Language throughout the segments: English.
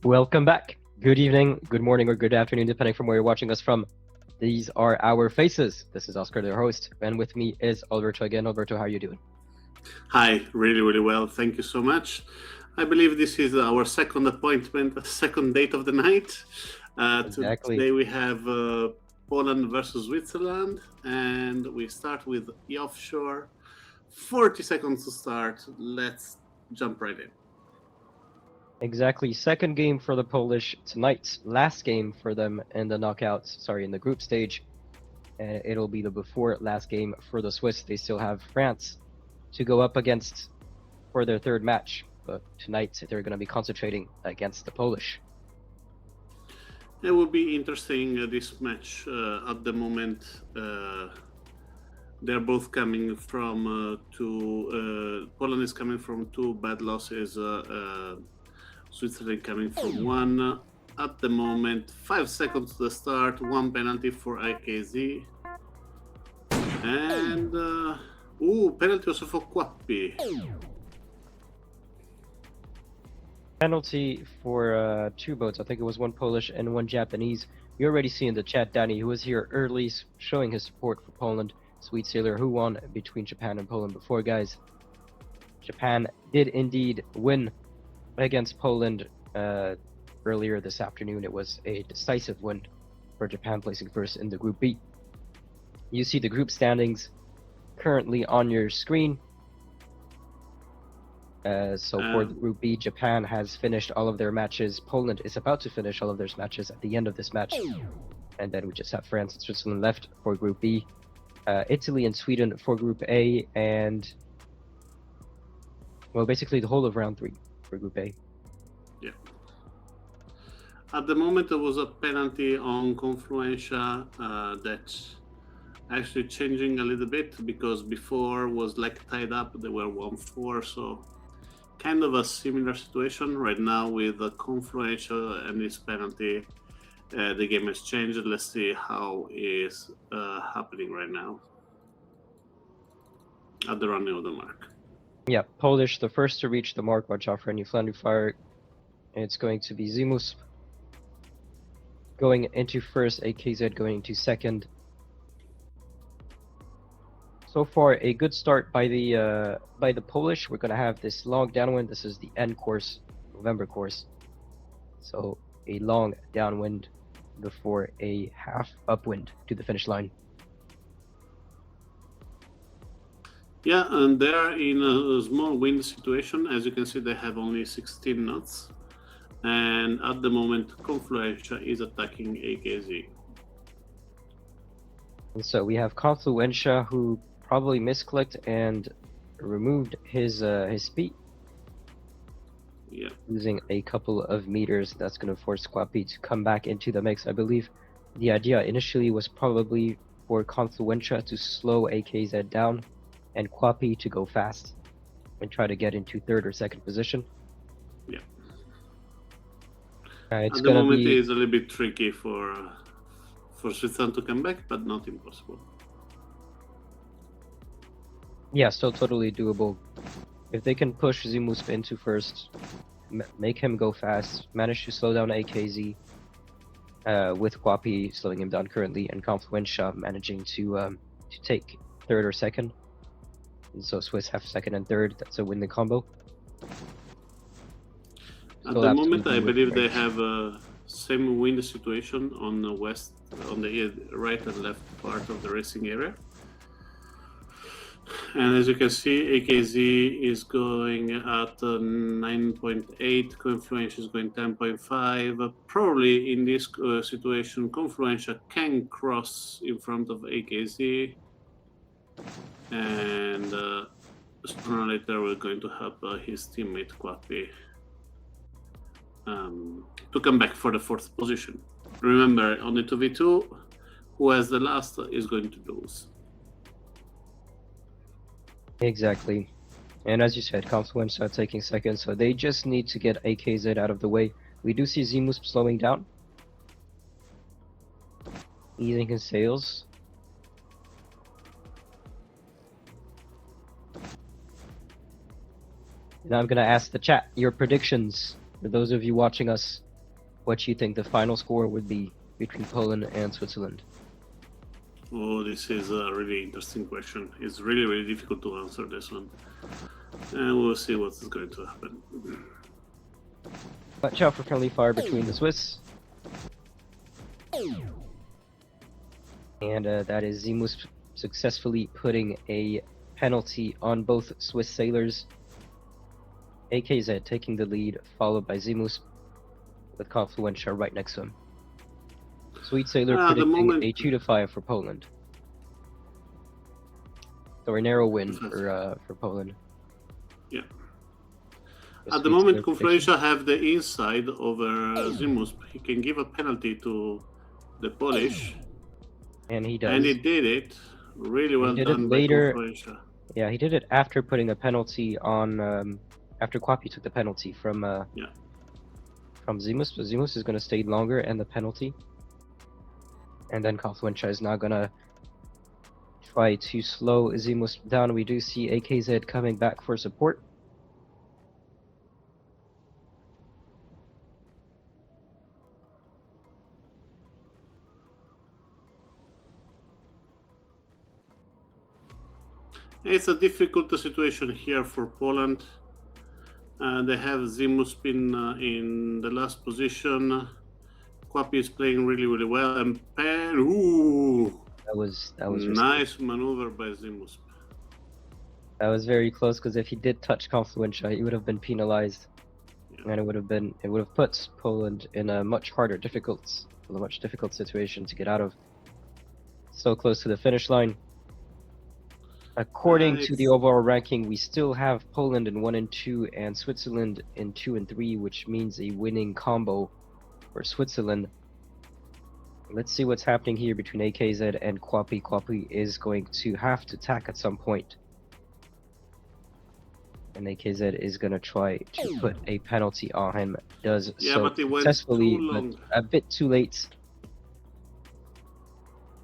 Welcome back. Good evening, good morning, or good afternoon, depending from where you're watching us from. These are our faces. This is Oscar, their host, and with me is Alberto again. Alberto, how are you doing? Hi, really well. Thank you so much. I believe this is our second appointment, second date of the night. Exactly. Today we have Poland versus Switzerland, and we start with the offshore. 40 seconds to start. Let's jump right in. Exactly. Second game for the Polish tonight. Last game for them in the in the group stage. It'll be the before last game for the Swiss. They still have France to go up against for their third match. But tonight they're going to be concentrating against the Polish. It will be interesting this match at the moment. They're both coming from Poland is coming from two bad losses. Switzerland coming from one. At the moment, 5 seconds to the start, one penalty for IKZ. And penalty also for Quappi. Penalty for two boats. I think it was one Polish and one Japanese. You already see in the chat Danny, who was here early, showing his support for Poland. Sweet Sailor, who won between Japan and Poland before, guys. Japan did indeed win against Poland earlier this afternoon. It was a decisive win for Japan, placing first in the Group B. You see the group standings currently on your screen. For the Group B, Japan has finished all of their matches. Poland is about to finish all of their matches at the end of this match. And then we just have France and Switzerland left for Group B. Italy and Sweden for Group A, and well, basically the whole of round 3 for Group A. Yeah. At the moment, there was a penalty on Confluencia that's actually changing a little bit, because before was like tied up. They were 1-4, so kind of a similar situation right now with the Confluencia and this penalty. The game has changed. Let's see how is happening right now at the running of the mark. Yeah, Polish, the first to reach the mark. Watch out for any friendly fire. It's going to be Zimus going into first, AKZ going into second. So far, a good start by the Polish. We're gonna have this long downwind. This is the end course, November course. So a long downwind before a half upwind to the finish line. Yeah, and they are in a small wind situation. As you can see, they have only 16 knots. And at the moment, Confluencia is attacking AKZ. And so we have Confluencia, who probably misclicked and removed his speed. Yeah. Losing a couple of meters. That's going to force Quappi to come back into the mix. I believe the idea initially was probably for Confluencia to slow AKZ down and Quappi to go fast and try to get into third or second position. Yeah. It's at the moment, it is a little bit tricky for Switzerland to come back, but not impossible. Yeah, still totally doable. If they can push Zimus into first, make him go fast, manage to slow down AKZ, with Quappi slowing him down currently, and Confluencia managing to take third or second. And so Swiss have second and third. That's a winning combo. At the moment, I believe they have a same wind situation on the west, on the right and left part of the racing area. And as you can see, AKZ is going at 9.8, Confluencia is going 10.5. Probably in this situation, Confluencia can cross in front of AKZ. And sooner or later, we're going to help his teammate Quappi to come back for the fourth position. Remember, on the 2v2, who has the last is going to lose. Exactly. And as you said, Confluencia taking second, so they just need to get AKZ out of the way. We do see Zimus slowing down, easing his sails. Now I'm going to ask the chat your predictions for those of you watching us what you think the final score would be between Poland and Switzerland. Oh, this is a really interesting question. It's really, really difficult to answer this one. And we'll see what is going to happen. Watch out for friendly fire between the Swiss. And that is Zimus successfully putting a penalty on both Swiss sailors. AKZ taking the lead, followed by Zimus with Confluentia right next to him. Sweet Sailor predicting a 2-5 for Poland. So a narrow win for Poland. Yeah. At the moment, Confluentia have the inside over Zimus. He can give a penalty to the Polish. And he does. And he did it. Really well done by Confluentia. Yeah, he did it after putting a penalty on... after Kwapi took the penalty from Zimus. But Zimus is going to stay longer and the penalty. And then Confluentia is now going to try to slow Zimus down. We do see AKZ coming back for support. It's a difficult situation here for Poland. They have Zimus in the last position. Kwapi is playing really, really well, and that was nice maneuver by Zimus. That was very close, because if he did touch Confluentia, he would have been penalized, and it would have put Poland in a much difficult situation to get out of. So close to the finish line. According to the overall ranking, we still have Poland in 1 and 2 and Switzerland in 2 and 3, which means a winning combo for Switzerland. Let's see what's happening here between AKZ and Kwapi. Kwapi is going to have to attack at some point. And AKZ is going to try to put a penalty on him. Does so but successfully, but a bit too late.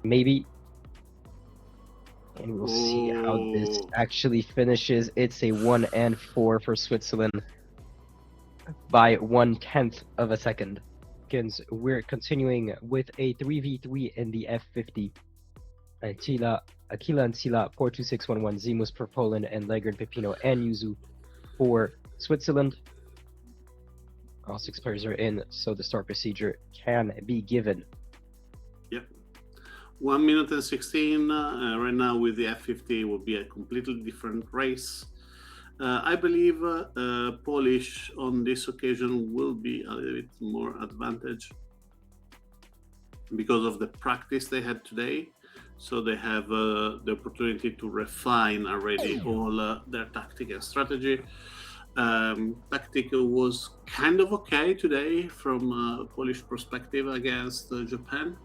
Maybe. And we'll see how this actually finishes. It's a 1 and 4 for Switzerland by 1/10 of a second. We're continuing with a 3v3 in the F50. Aquila and Sila, 42611, Zimus for Poland, and Legard, Pepino, and Yuzu for Switzerland. All 6 players are in, so the start procedure can be given. Yep. 1 minute and 16. Right now with the F50 will be a completely different race. I believe Polish on this occasion will be a little bit more advantage because of the practice they had today. So they have the opportunity to refine already all their tactic and strategy. Tactic was kind of okay today from a Polish perspective against Japan.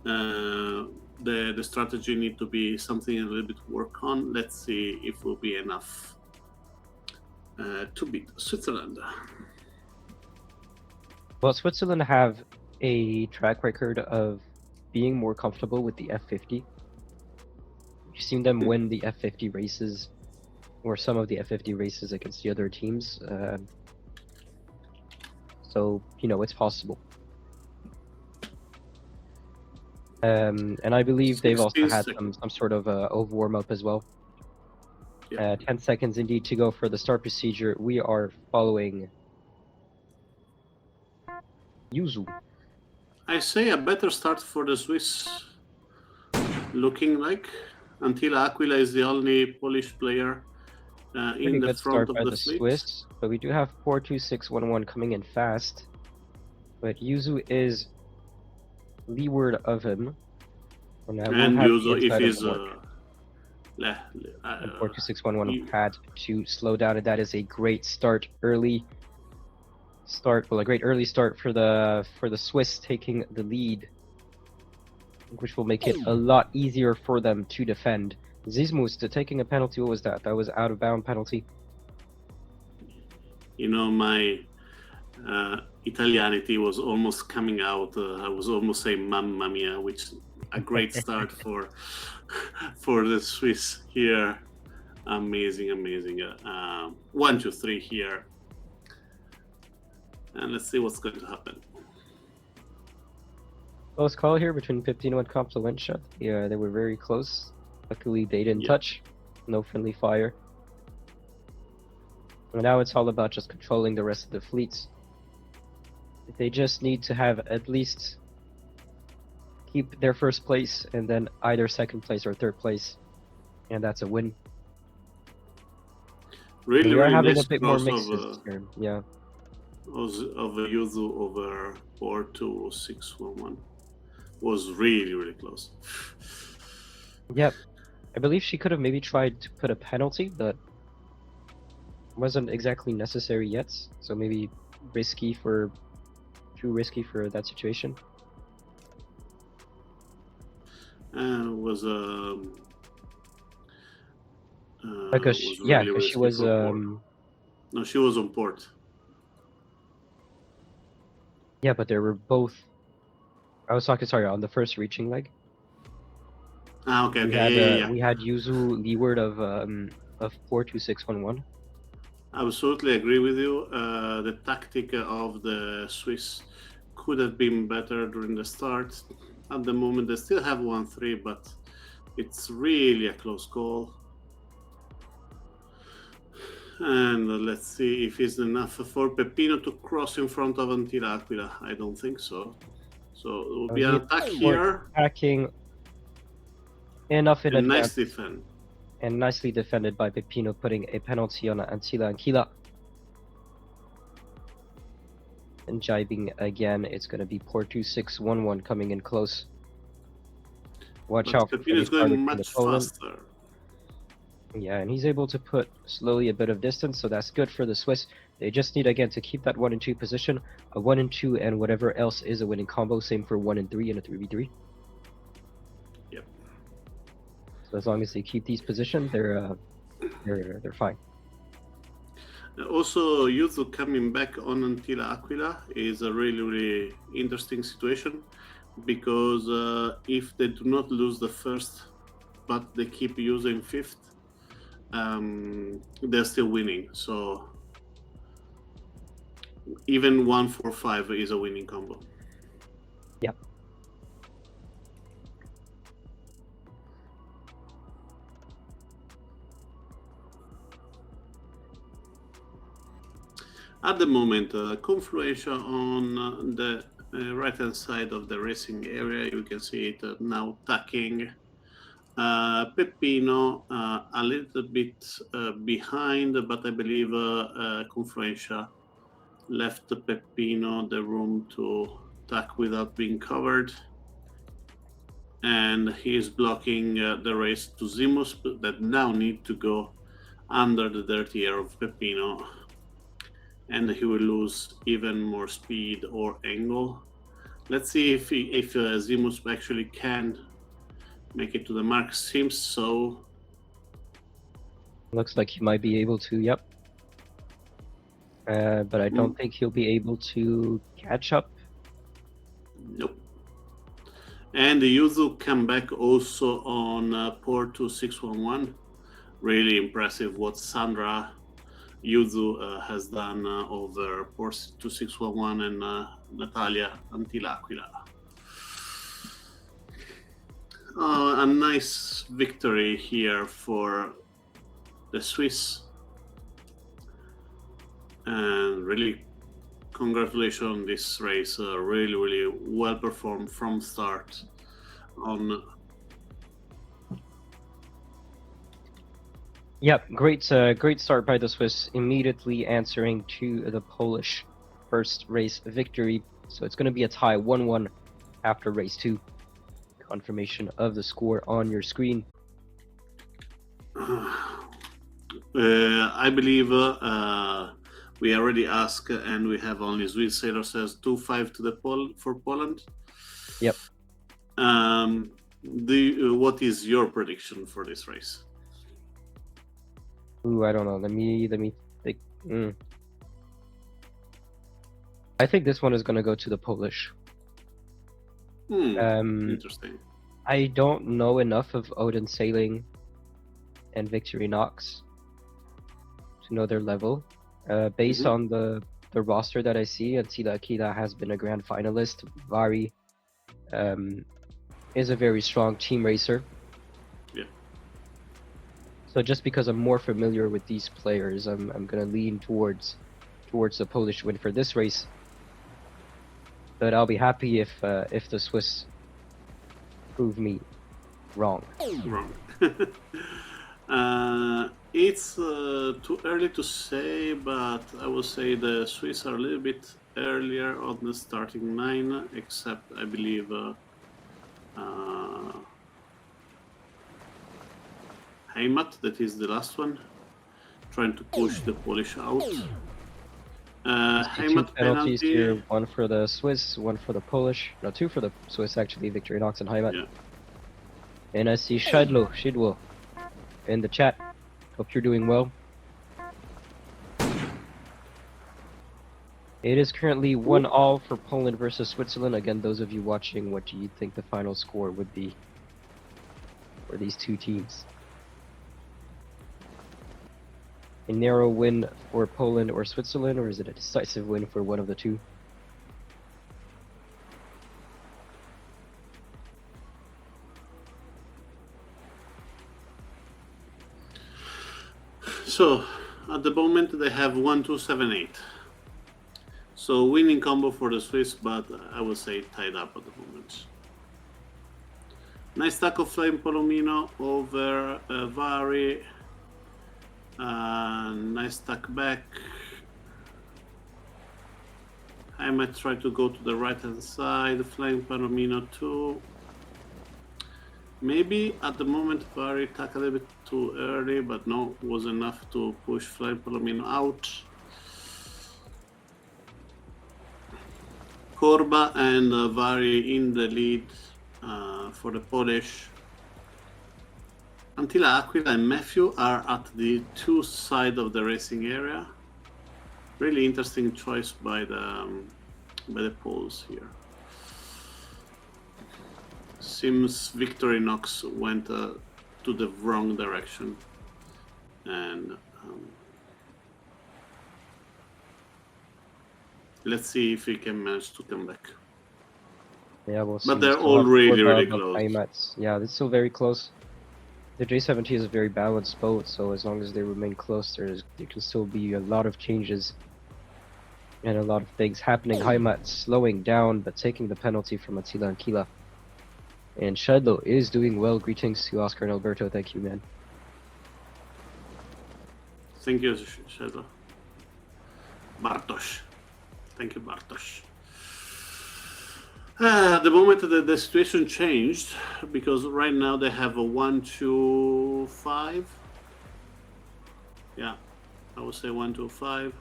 The strategy need to be something a little bit work on. Let's see if it will be enough to beat Switzerland. Well, Switzerland have a track record of being more comfortable with the F50. You've seen them win the F50 races, or some of the F50 races against the other teams. So, it's possible. And I believe they've also had some sort of warm-up as well. 10 seconds indeed to go for the start procedure. We are following Yuzu. I say a better start for the Swiss, looking like. Until Aquila is the only Polish player in the front of the fleet. Swiss, but we do have 42611 coming in fast. But Yuzu is leeward of him. And Yuzu, if he's 42611 had to slow down, and that is a great start early. A great early start for the Swiss taking the lead, which will make it a lot easier for them to defend. Zimus taking a penalty. What was that? That was out of bound penalty. My Italianity was almost coming out. I was almost saying "Mamma mia," which a great start for the Swiss here. Amazing. 1, 2, 3 here, and let's see what's going to happen. Close call here between Peppino and Confluentia. Yeah, they were very close. Luckily, they didn't touch. No friendly fire. And now it's all about just controlling the rest of the fleets. They just need to have at least keep their first place and then either second place or third place. And that's a win. Really, We are really having nice a bit more cross mixes here. Yeah. of Yuzu over 42611 was really, really close. Yep. I believe she could have maybe tried to put a penalty, but wasn't exactly necessary yet. So maybe too risky for that situation. Was Because really because she risky was for port. No, she was on port. Yeah, but they were both. I was talking, sorry, on the first reaching leg. Okay, We had Yuzu leeward of 42611. I absolutely agree with you. The tactic of the Swiss could have been better during the start. At the moment, they still have 1-3, but it's really a close call. And let's see if it's enough for Peppino to cross in front of Antil'Aquila. I don't think so. So it will be an attack here. Attacking enough in advance. Nice defend. And nicely defended by Peppino, putting a penalty on Antil'Aquila. And jibing again, it's going to be Port 2611 coming in close. Watch out. Peppino is going much faster. Yeah, and he's able to put slowly a bit of distance, so that's good for the Swiss. They just need, again, to keep that 1 and 2 position. A 1 and 2 and whatever else is a winning combo. Same for 1 and 3 and a 3v3. Yep. So as long as they keep these positions, they're fine. Also, Yuzu coming back on Antil'Aquila is a really, really interesting situation, because if they do not lose the first, but they keep using fifth, they're still winning. So even 1-4-5 is a winning combo. Yep. At the moment, Confluentia on the right-hand side of the racing area, you can see it now tacking. Peppino a little bit behind, but I believe Confluentia left Peppino the room to tack without being covered. And he is blocking the race to Zimus, that now need to go under the dirty air of Peppino. And he will lose even more speed or angle. Let's see if Zimus actually can make it to the mark. Seems so. Looks like he might be able to, yep. But I don't think he'll be able to catch up. Nope. And the Yuzu come back also on Port 2611. Really impressive what Sandra Yuzu has done over Port 2611 and Natalia Antil'Aquila. A nice victory here for the Swiss, and really congratulations on this race. Really, really well performed from start on. Yep, great start by the Swiss, immediately answering to the Polish first race victory. So it's going to be a tie 1-1 after race 2. Confirmation of the score on your screen. I believe we already asked, and we have only Swiss Sailor says 2-5 to for Poland. Yep. What is your prediction for this race? Ooh, I don't know. Let me think. I think this one is going to go to the Polish. Interesting. I don't know enough of eSailing and Victorinox to know their level. Based on the roster that I see, Antil'Aquila has been a grand finalist. Vari is a very strong team racer. Yeah. So just because I'm more familiar with these players, I'm gonna lean towards the Polish win for this race. But I'll be happy if the Swiss prove me wrong. Wrong. It's too early to say, but I would say the Swiss are a little bit earlier on the starting line, except I believe Heimat, that is the last one, trying to push the Polish out. Two Heimat penalties penalty. here, one for the Swiss, one for the Polish. No, two for the Swiss actually, Victorinox and Heimat. Yeah. And I see Shidwo in the chat. Hope you're doing well. It is currently 1-1 for Poland versus Switzerland. Again, those of you watching, what do you think the final score would be for these two teams? A narrow win for Poland or Switzerland, or is it a decisive win for one of the two? So at the moment they have 1-2-7-8. So winning combo for the Swiss, but I would say tied up at the moment. Nice stack of Flame Palomino over Vari. Nice stack back. I might try to go to the right hand side. Flame Palomino too. Maybe at the moment Vari attack a little bit too early, but no, was enough to push Flame Palomino out. Korba and Vari in the lead for the Polish. Antila, Aquila and Matthew are at the two sides of the racing area. Really interesting choice by the Poles here. Seems Victorinox went to the wrong direction, and let's see if he can manage to come back. Yeah, we'll see. But they're all really close. Heimats. Yeah, it's still very close. The J17 is a very balanced boat, so as long as they remain close, there can still be a lot of changes and a lot of things happening. Heimat slowing down, but taking the penalty from Attila and Kila. And Shedlo is doing well. Greetings to Oscar and Alberto. Thank you, man. Thank you, Shedlo. Bartosz. Thank you, Bartosz. At the moment the situation changed, because right now they have a 1-2-5. Yeah, I would say 1-2-5.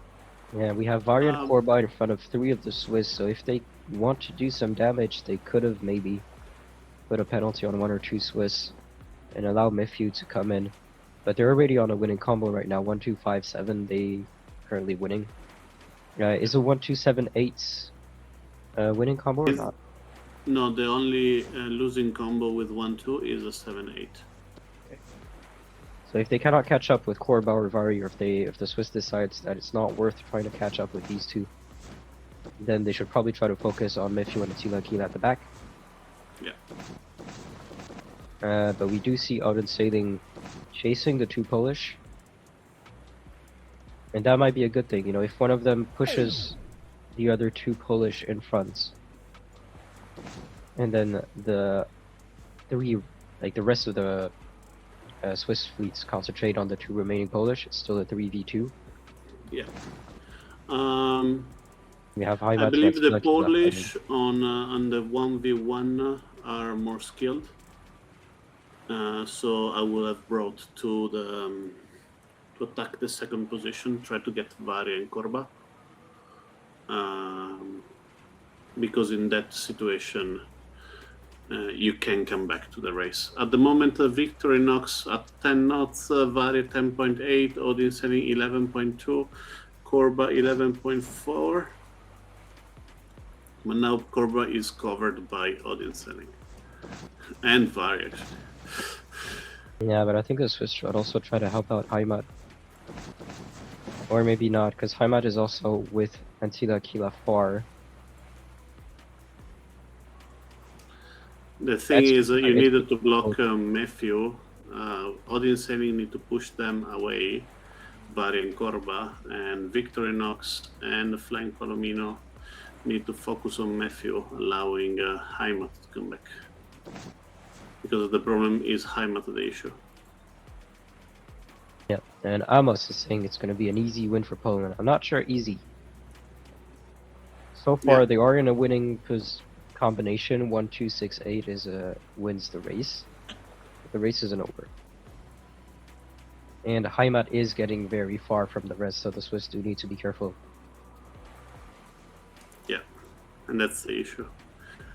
Yeah, we have Vari and Korba in front of three of the Swiss, so if they want to do some damage, they could have maybe put a penalty on one or two Swiss and allow Mifu to come in. But they're already on a winning combo right now, 1-2-5-7. They currently winning. Is a 1-2-7-8 winning combo or not? No, the only losing combo with 1-2 is a 7-8. Okay. So if they cannot catch up with Korba or Vari, or if the Swiss decides that it's not worth trying to catch up with these two, then they should probably try to focus on Mifu and Attila Kila at the back. Yeah. But we do see eSailing chasing the two Polish. And that might be a good thing, you know, if one of them pushes the other two Polish in front, and then the rest of the Swiss fleets concentrate on the two remaining Polish, it's still a 3v2. Yeah. We have I believe the Polish on the 1v1 are more skilled. So I would have brought to attack the second position, try to get Vari and Korba. Because in that situation, you can come back to the race. At the moment, Victorinox at 10 knots, Vari 10.8, eSailing 11.2, Korba 11.4. But now Korba is covered by eSailing and Vari, actually. Yeah, but I think the Swiss should also try to help out Heimat. Or maybe not, because Heimat is also with Attila Kila far. The thing That's is, fine. you It's needed to block both. Matthew. eSailing need to push them away. Bari and Corba, and Victorinox and Flying Palomino need to focus on Matthew, allowing Heimat to come back. Because the problem is Heimat the issue. Yeah, and Amos is saying it's going to be an easy win for Poland. I'm not sure easy. So far, Yeah. they are in a winning combination. 1, 2, 6, 8 is wins the race. But the race isn't over. And Heimat is getting very far from the rest, so the Swiss do need to be careful. Yeah, and that's the issue.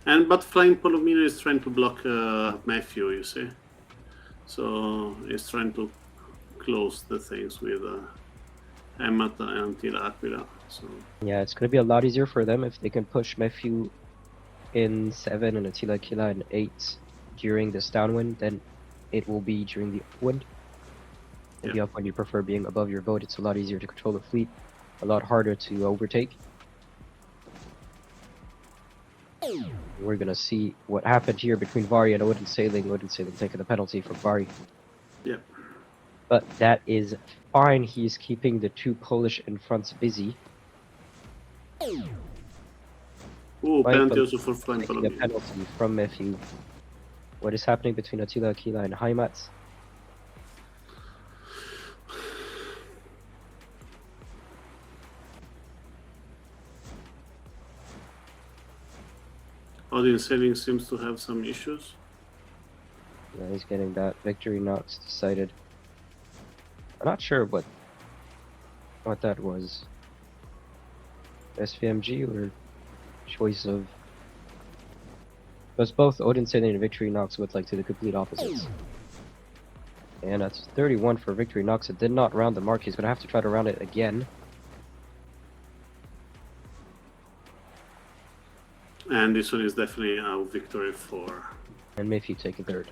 But Flying Palomino is trying to block Matthew, you see. So he's trying to close the things with Heimat until Aquila. So Yeah, it's going to be a lot easier for them if they can push Matthew in 7 and Attila Kila in 8 during this downwind, then it will be during the upwind. In the upwind, you prefer being above your boat. It's a lot easier to control the fleet, a lot harder to overtake. We're going to see what happened here between Vari and Odin Sailing. Odin Sailing taking the penalty from Vari. Yeah. But that is fine. He's keeping the two Polish in fronts busy. Oh, penalty also for Flying taking a Palomino. penalty from Matthew. What is happening between Attila Aquila and Heimat? Odin Sailing seems to have some issues. Yeah, he's getting that Victorinox decided. I'm not sure what that was. SVMG or choice of. Because both Odin Sailing and Victorinox look like to the complete opposites. And that's 31 for Victorinox. It did not round the mark. He's gonna have to try to round it again. And this one is definitely a victory for. And maybe you take a third.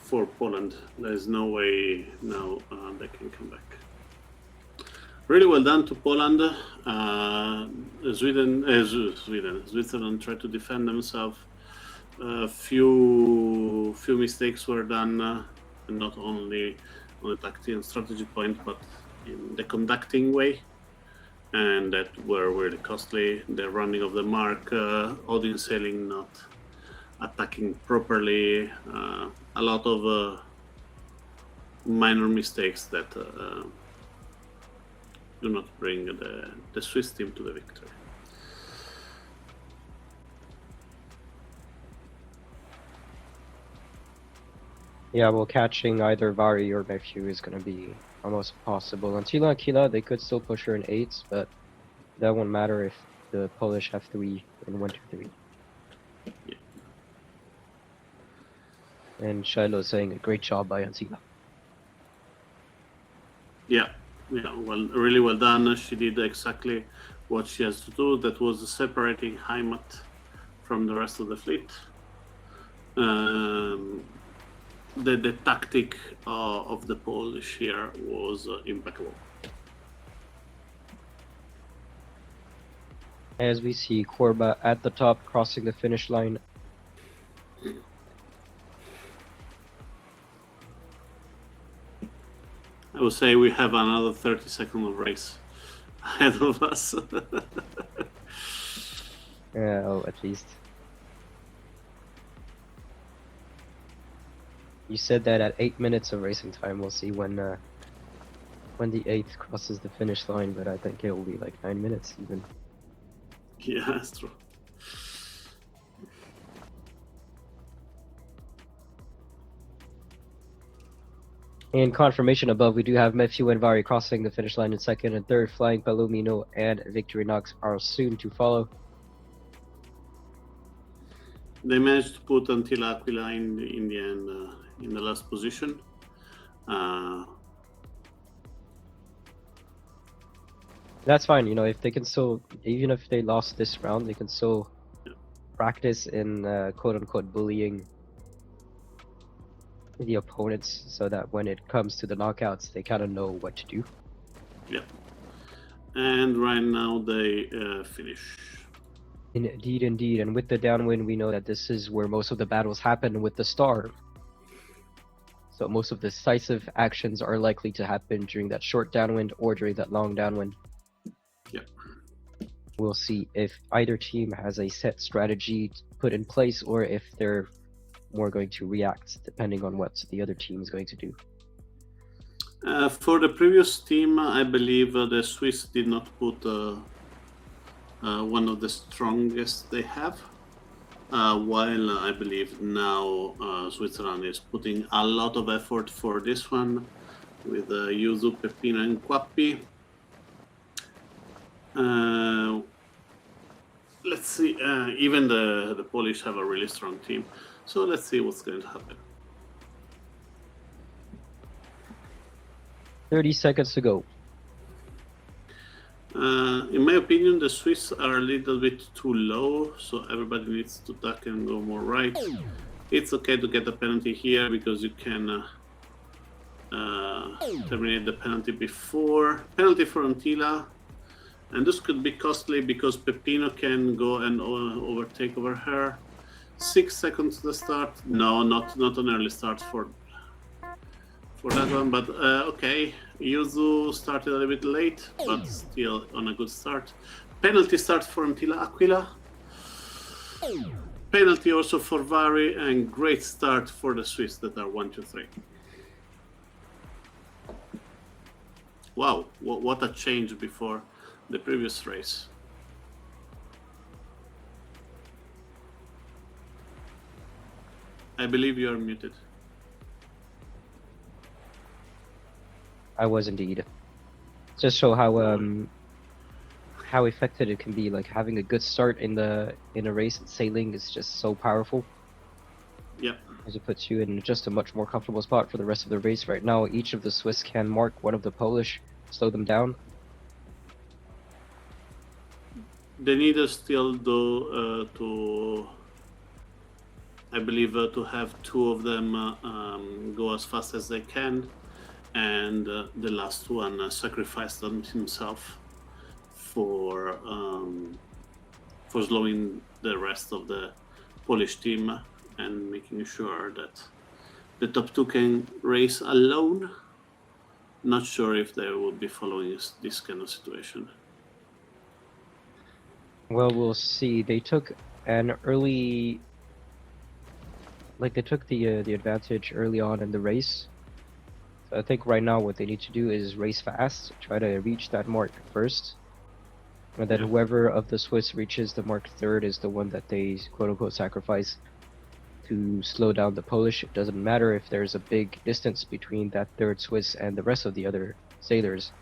For Poland. There's no way now they can come back. Really well done to Poland. Switzerland tried to defend themselves. Few mistakes were done, not only on the tactical and strategy point, but in the conducting way, and that were really costly. The running of the mark, Odin Sailing not attacking properly, a lot of minor mistakes that do not bring the Swiss team to the victory. Yeah, well, catching either Vari or Matthew is going to be almost impossible. Attila Aquila, they could still push her in 8s, but that won't matter if the Polish have 3 in 1, 2, 3. Yeah. And Shiloh saying a great job by Attila. Yeah, well, really well done. She did exactly what she has to do. That was separating Heimat from the rest of the fleet. The tactic of the Polish here was impeccable. As we see Korba at the top, crossing the finish line. I would say we have another 30 seconds of race ahead of us. Oh, at least. You said that at 8 minutes of racing time. We'll see when the 8th crosses the finish line, but I think it will be like 9 minutes even. Yeah, that's true. And confirmation above, we do have Matthew and Vari crossing the finish line in 2nd and 3rd. Flying Palomino and Victorinox are soon to follow. They managed to put Attila Aquila in the end in the last position. That's fine, if they can still, even if they lost this round, they can still practice in quote-unquote bullying the opponents so that when it comes to the knockouts, they kind of know what to do. Yeah. And right now they finish. Indeed, indeed. And with the downwind, we know that this is where most of the battles happen with the star. So most of the decisive actions are likely to happen during that short downwind or during that long downwind. Yeah. We'll see if either team has a set strategy put in place or if they're more going to react depending on what the other team is going to do. For the previous team, I believe the Swiss did not put one of the strongest they have. While I believe now Switzerland is putting a lot of effort for this one with Yuzu, Pepino, and Quappi. Let's see. Even the Polish have a really strong team, so let's see what's going to happen. 30 seconds to go. In my opinion, the Swiss are a little bit too low, so everybody needs to duck and go more right. It's okay to get a penalty here because you can terminate the penalty before. Penalty for Antila. And this could be costly because Pepino can go and overtake over her. 6 seconds to the start. No, not an early start for that one, but okay. Yuzu started a little bit late, but still on a good start. Penalty start for Antila Aquila. Penalty also for Vari, and great start for the Swiss that are 1, 2, 3. Wow, what a change before the previous race. I believe you are muted. I was indeed. Just show how effective it can be. Like having a good start in a race in sailing is just so powerful. Yep. As it puts you in just a much more comfortable spot for the rest of the race. Right now, each of the Swiss can mark one of the Polish, slow them down. They need still though to, I believe, to have 2 of them go as fast as they can, and the last one sacrificed himself for slowing the rest of the Polish team and making sure that the top 2 can race alone. Not sure if they would be following this kind of situation. Well, we'll see. They took an early, like they took the advantage early on in the race. So I think right now what they need to do is race fast, try to reach that mark first, and then whoever of the Swiss reaches the mark third is the one that they quote unquote sacrifice to slow down the Polish. It doesn't matter if there's a big distance between that third Swiss and the rest of the other sailors,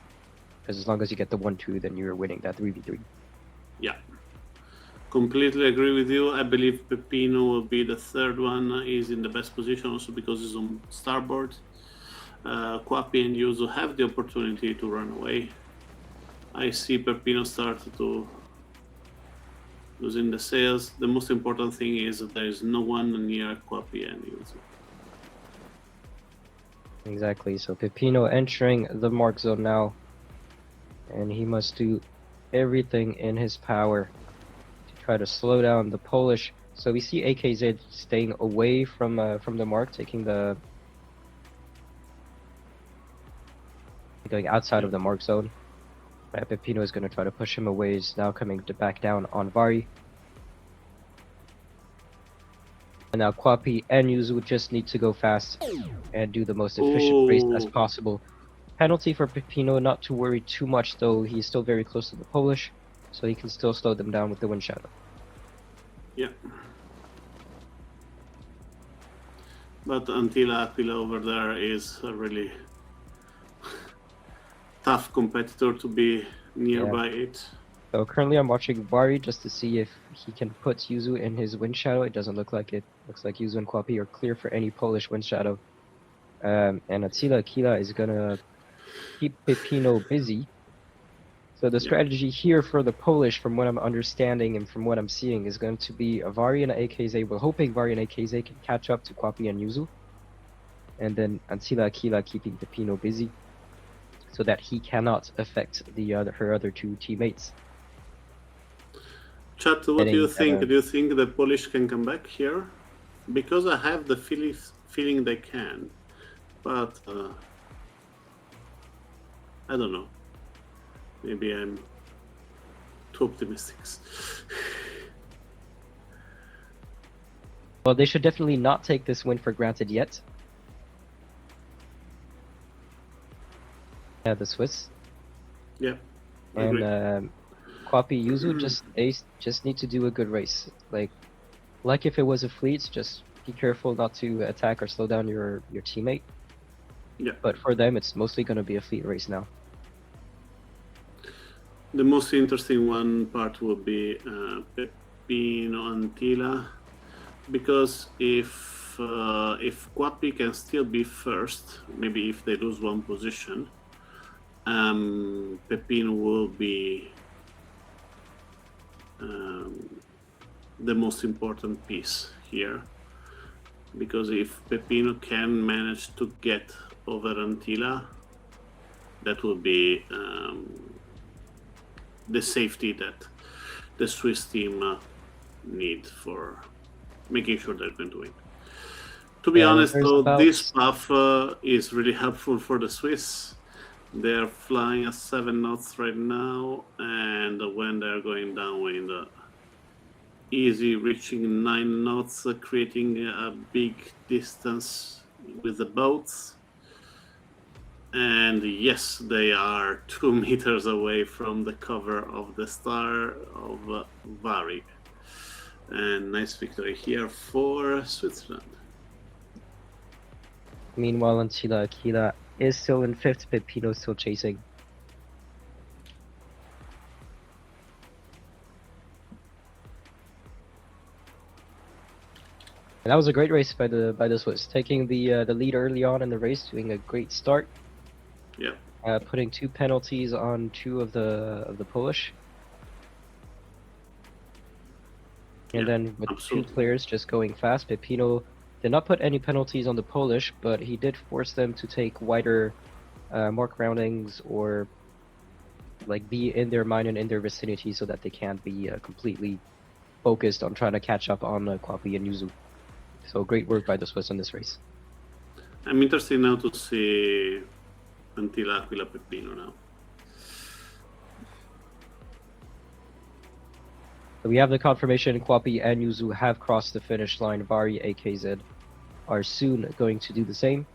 because as long as you get the 1-2, then you're winning that 3v3. Yeah, completely agree with you. I believe Pepino will be the third one. He's in the best position also because he's on starboard. Quappi and Yuzu have the opportunity to run away. I see Pepino start to losing the sails. The most important thing is that there is no one near Quappi and Yuzu. Exactly, so Pepino entering the mark zone now, and he must do everything in his power to try to slow down the Polish. So we see AKZ staying away from the mark, going outside of the mark zone. Pepino is going to try to push him away. He's now coming back down on Vari. And now Quappi and Yuzu just need to go fast and do the most efficient race as possible. Penalty for Pepino, not to worry too much though. He's still very close to the Polish, so he can still slow them down with the wind shadow. Yeah. But Antila Aquila over there is a really tough competitor to be nearby it. So currently I'm watching Vari just to see if he can put Yuzu in his wind shadow. It doesn't look like it. Looks like Yuzu and Quappi are clear for any Polish wind shadow. And Attila Aquila is gonna keep Pepino busy. So the strategy here for the Polish, from what I'm understanding and from what I'm seeing, is going to be a Vari and AKZ. We're hoping Vari and AKZ can catch up to Quappi and Yuzu. And then Attila Aquila keeping Pepino busy, so that he cannot affect her other 2 teammates. Chat, what do Getting you think? Do you think the Polish can come back here? Because I have the feeling they can, but I don't know. Maybe I'm too optimistic. well, they should definitely not take this win for granted yet. The Swiss. Yeah, I And agree. Kwapi Yuzu they just need to do a good race. Like if it was a fleet, just be careful not to attack or slow down your teammate. Yeah. But for them, it's mostly going to be a fleet race now. The most interesting one part will be Peppino Antila, because if Kwapi can still be first, maybe if they lose one position, Pepino will be the most important piece here, because if Pepino can manage to get over Antila, that will be the safety that the Swiss team need for making sure they're going to win. To be honest, though, this path is really helpful for the Swiss. They're flying at 7 knots right now, and when they're going downwind, easy reaching 9 knots, creating a big distance with the boats. And yes, they are 2 meters away from the cover of the Star of Varig. And nice victory here for Switzerland. Meanwhile, Antila Aquila is still in 5th, Pepino still chasing. And that was a great race by the Swiss, taking the lead early on in the race, doing a great start. Yeah. Putting 2 penalties on 2 of the Polish. And then with absolutely. 2 players just going fast, Pepino did not put any penalties on the Polish, but he did force them to take wider mark roundings or like be in their mind and in their vicinity so that they can't be completely focused on trying to catch up on Kwapi and Yuzu. So great work by the Swiss in this race. I'm interested now to see Antila Aquila Pepino now. So we have the confirmation Kwapi and Yuzu have crossed the finish line. Vari, AKZ are soon going to do the same.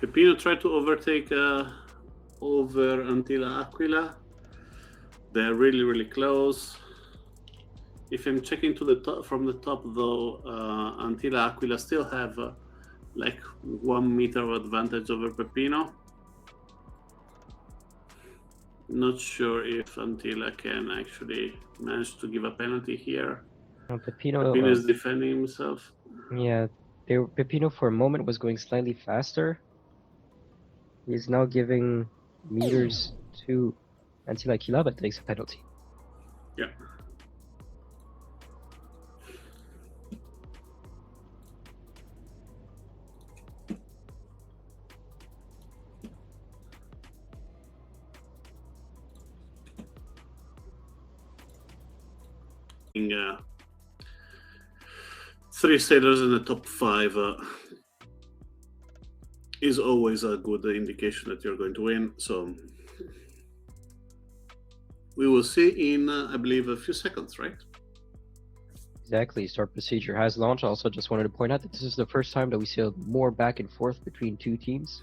Pepino tried to overtake over Antila Aquila. They're really, really close. If I'm checking to the top, from the top though, Antila Aquila still have like 1 meter of advantage over Pepino. Not sure if Antila can actually manage to give a penalty here. Pepino is defending himself. Yeah, Pepino for a moment was going slightly faster. He's now giving meters to Antila Aquila, but takes a penalty. Yeah. Three sailors in the top 5 is always a good indication that you're going to win. So we will see in, I believe, a few seconds, right? Exactly. Start procedure has launched. Also, just wanted to point out that this is the first time that we see more back and forth between 2 teams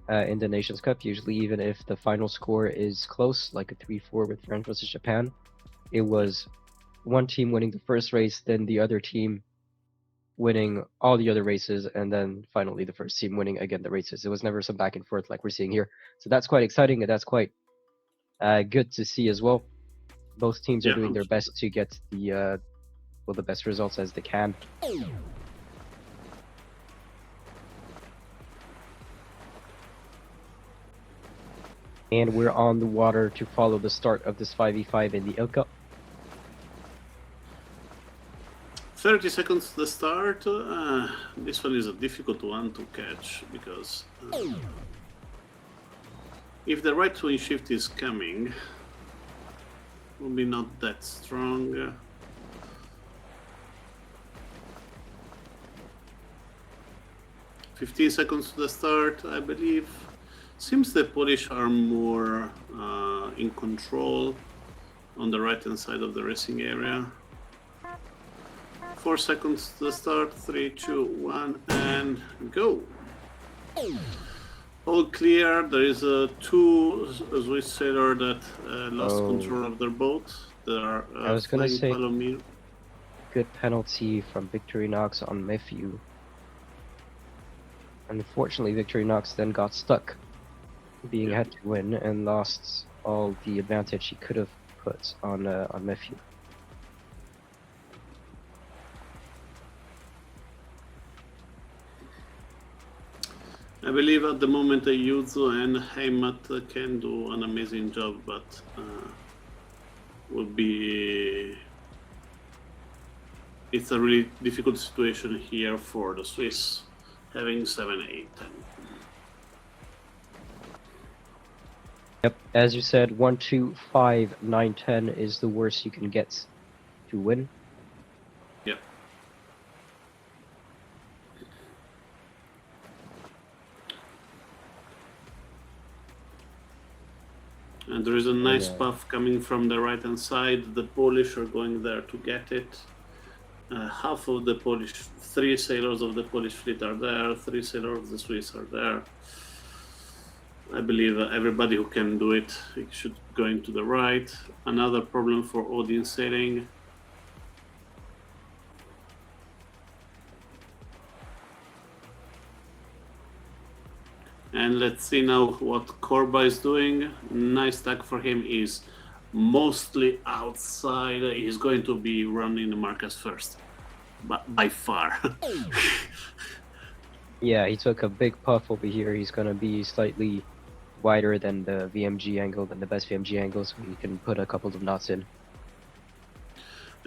in the Nations Cup. Usually, even if the final score is close, like a 3-4 with France versus Japan, it was one team winning the first race, then the other team winning all the other races, and then finally the first team winning again the races. It was never some back and forth like we're seeing here. So that's quite exciting, and that's quite good to see as well. Both teams are doing their best to get the the best results as they can. And we're on the water to follow the start of this 5v5 in the Ilka. 30 seconds to the start. This one is a difficult one to catch because if the right wing shift is coming, will be not that strong. "15 seconds to the start, I believe. Seems the Polish are more in control on the right-hand side of the racing area. 4 seconds to the start. 3, 2, 1, and go. All clear. There is two Swiss sailor that lost control of their boat. There are I was gonna say Palomino. good penalty from Victorinox on Matthew. Unfortunately, Victorinox then got stuck, being had to win, and lost all the advantage he could have put on Matthew. I believe at the moment Yuzu and Heimat can do an amazing job, but would be it's a really difficult situation here for the Swiss, having 7, 8, 10. Yep, as you said, 1, 2, 5, 9, 10 is the worst you can get to win. Yep. And there is a nice puff coming from the right-hand side. The Polish are going there to get it. Half of the Polish, 3 sailors of the Polish fleet are there, 3 sailors of the Swiss are there. I believe everybody who can do it should go into the right. Another problem for Odin sailing. And let's see now what Korba is doing. Nice tag for him is mostly outside. He's going to be running the Marcus first, but by far. Yeah, he took a big puff over here. He's going to be slightly wider than the VMG angle, than the best VMG angle, so he can put a couple of knots in.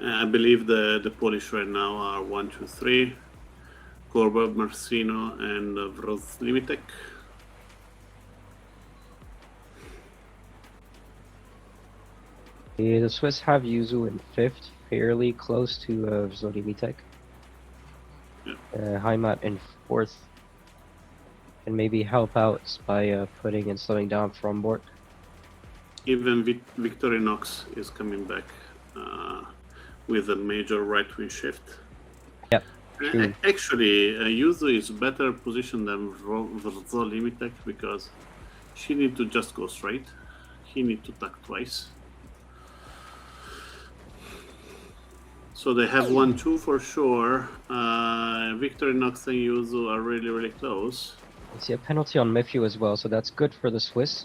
I believe the Polish right now are 1, 2, 3. Korba, Marcino, and Wrozlimitek. The Swiss have Yuzu in 5th, fairly close to Wrozlimitek. Yeah. Heimat in 4th. And maybe help out by putting and slowing down Frombork. Even Victorinox is coming back with a major right-wing shift. Yep. Actually, Yuzu is better positioned than Wrozlimitek because she need to just go straight. He need to tack twice. So they have 1, 2 for sure. Victorinox and Yuzu are really, really close. I see a penalty on Matthew as well, so that's good for the Swiss.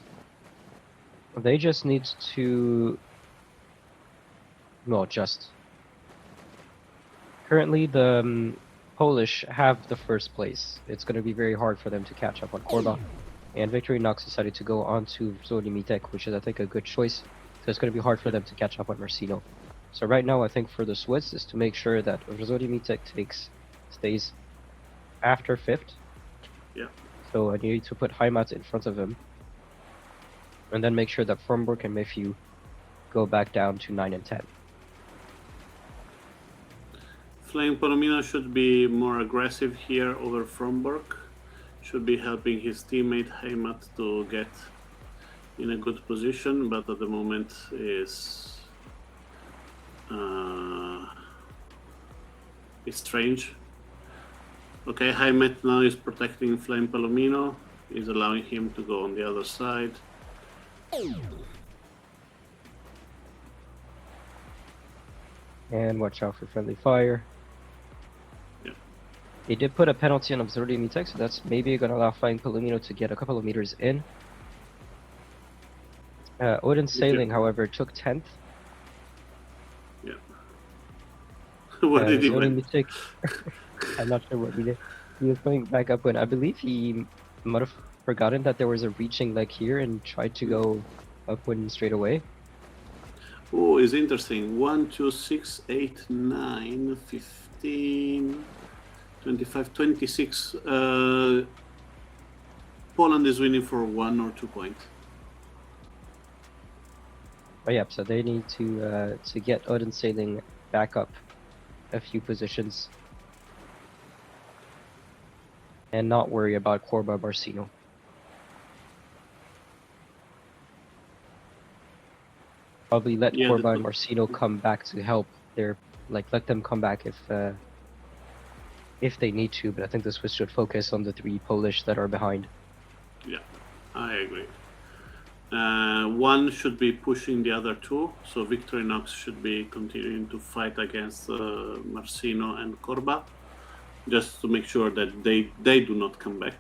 They just need to... Currently, the Polish have the first place. It's going to be very hard for them to catch up on Korba. And Victorinox decided to go on to Wrozlimitek, which is, I think, a good choice. So it's going to be hard for them to catch up on Marcino. So right now, I think for the Swiss is to make sure that Wrozlimitek stays after 5th. Yeah. So I need to put Heimat in front of him. And then make sure that Frombork and Matthew go back down to 9 and 10. Flying Palomino should be more aggressive here over Frombork. Should be helping his teammate Heimat to get in a good position, but at the moment is strange. Okay, Heimat now is protecting Flame Palomino. Is allowing him to go on the other side. And watch out for friendly fire. Yeah. He did put a penalty on Wrozlimitek, so that's maybe going to allow Flying Palomino to get a couple of meters in. Odin Sailing, however, took 10th. Yeah. What did he win? I'm not sure what he did. He was going back up when I believe he might have forgotten that there was a reaching leg here and tried to go upwind straight away. Oh, it's interesting. 1, 2, 6, 8, 9, 15, 25, 26. Poland is winning for 1 or 2 points. Oh yeah, so they need to get eSailing back up a few positions and not worry about Corba Marcino. Probably let Corba and Marcino come back to help. Let them come back if they need to. But I think the Swiss should focus on the 3 Polish that are behind. Yeah, I agree. One should be pushing the other 2, so Victorinox should be continuing to fight against Marcino and Corba, just to make sure that they do not come back.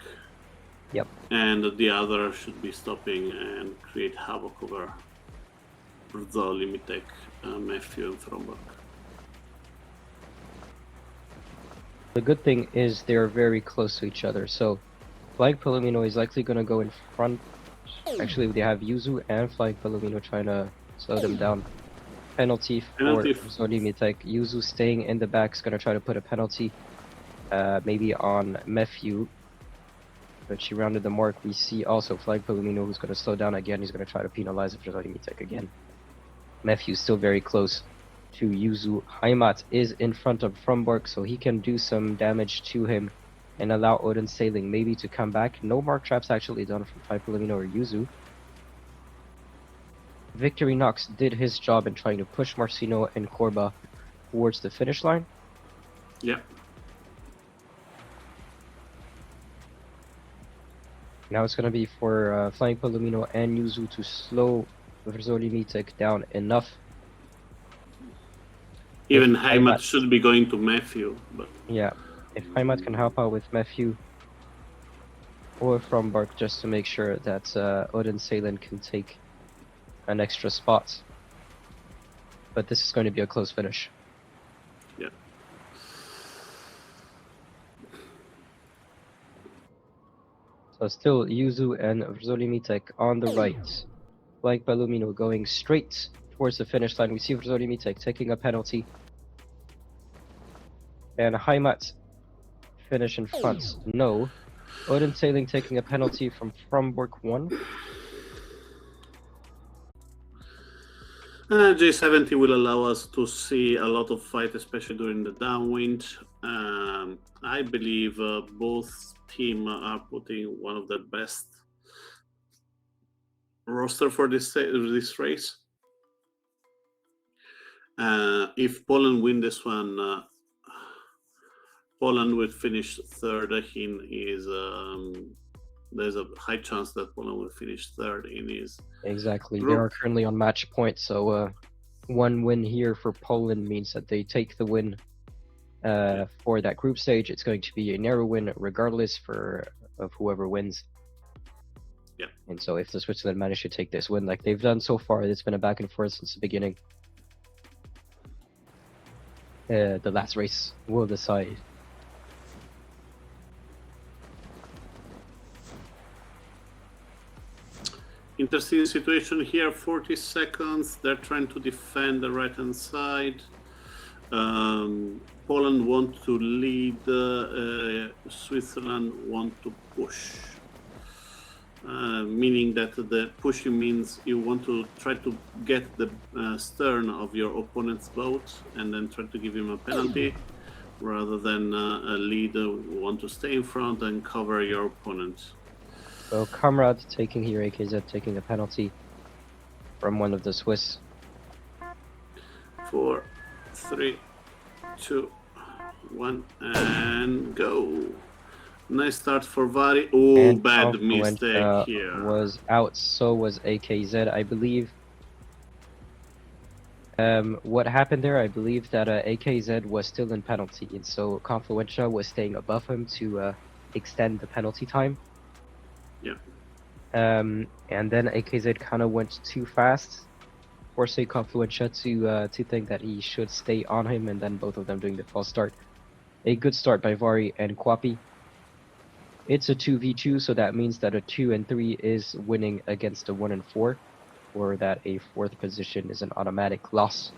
Yep. And the other should be stopping and create havoc over Brzo, Limitek, Matthew, and Fromberg. The good thing is they're very close to each other, so Flying Palomino is likely going to go in front. Actually, they have Yuzu and Flying Palomino trying to slow them down. Penalty for Limitek. Yuzu staying in the back is going to try to put a penalty, maybe on Matthew. But she rounded the mark. We see also Flying Palomino who's going to slow down again. He's going to try to penalize Limitek again. Matthew's still very close to Yuzu. Heimat is in front of Fromborg, so he can do some damage to him and allow eSailing maybe to come back. No mark traps actually done from Flying Palomino or Yuzu. Victorinox did his job in trying to push Marcino and Corba towards the finish line. Yeah. Now it's going to be for Flying Palomino and Yuzu to slow Limitek down enough. Even Heimat should be going to Matthew. But yeah, if Heimat can help out with Matthew or Fromberg just to make sure that eSailing can take an extra spot. But this is going to be a close finish. Yeah. So still Yuzu and Limitek on the right. Flying Palomino going straight towards the finish line. We see Limitek taking a penalty. And Heimat finish in front. No. eSailing taking a penalty from Fromborg 1. J70 will allow us to see a lot of fight, especially during the downwind. I believe both teams are putting one of the best roster for this race. If Poland win this one, Poland will finish third there's a high chance that Poland will finish third in his Exactly. group. They are currently on match point, so one win here for Poland means that they take the win for that group stage. It's going to be a narrow win regardless of whoever wins. Yeah. And so if the Switzerland manage to take this win like they've done so far, it's been a back and forth since the beginning. The last race will decide. Interesting situation here, 40 seconds. They're trying to defend the right-hand side. Poland want to lead, Switzerland want to push. Meaning that the pushing means you want to try to get the stern of your opponent's boat and then try to give him a penalty, rather than a leader who want to stay in front and cover your opponent. So Comrade taking here, AKZ taking a penalty from one of the Swiss. 4, 3, 2, 1, and go. Nice start for Vari. Oh, and bad mistake here. Was out, so was AKZ, I believe. What happened there, I believe that AKZ was still in penalty, and so Confluentia was staying above him to extend the penalty time. Yeah. And then AKZ kind of went too fast, forcing Confluentia to think that he should stay on him, and then both of them doing the false start. A good start by Vari and Kwapi. It's a 2v2, so that means that a 2 and 3 is winning against a 1 and 4. or that a fourth position is an automatic loss.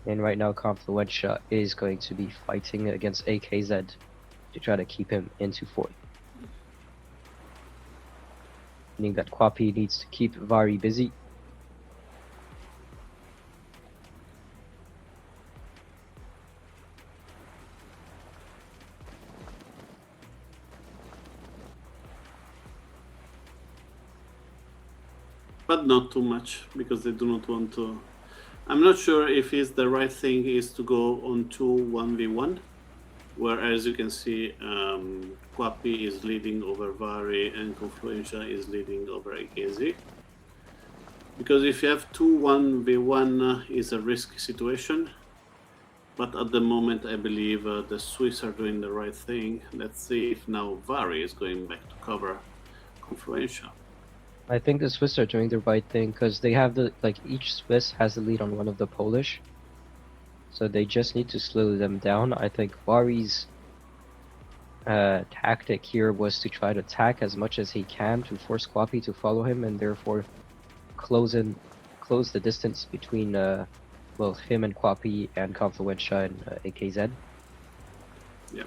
And right now, Confluentia is going to be fighting against AKZ to try to keep him into fourth. Meaning that Kwapi needs to keep Vari busy. But not too much, because they do not want to. I'm not sure if it's the right thing is to go on 2-1v1, where, as you can see, Kwapi is leading over Vari and Confluentia is leading over AKZ. Because if you have 2-1v1 is a risky situation, but at the moment I believe the Swiss are doing the right thing. Let's see if now Vari is going back to cover Confluentia. I think the Swiss are doing the right thing because they have each Swiss has the lead on one of the Polish. So they just need to slow them down. I think Vari's tactic here was to try to attack as much as he can to force Kwapi to follow him and therefore close the distance between him and Kwapi and Confluentia and AKZ. Yeah.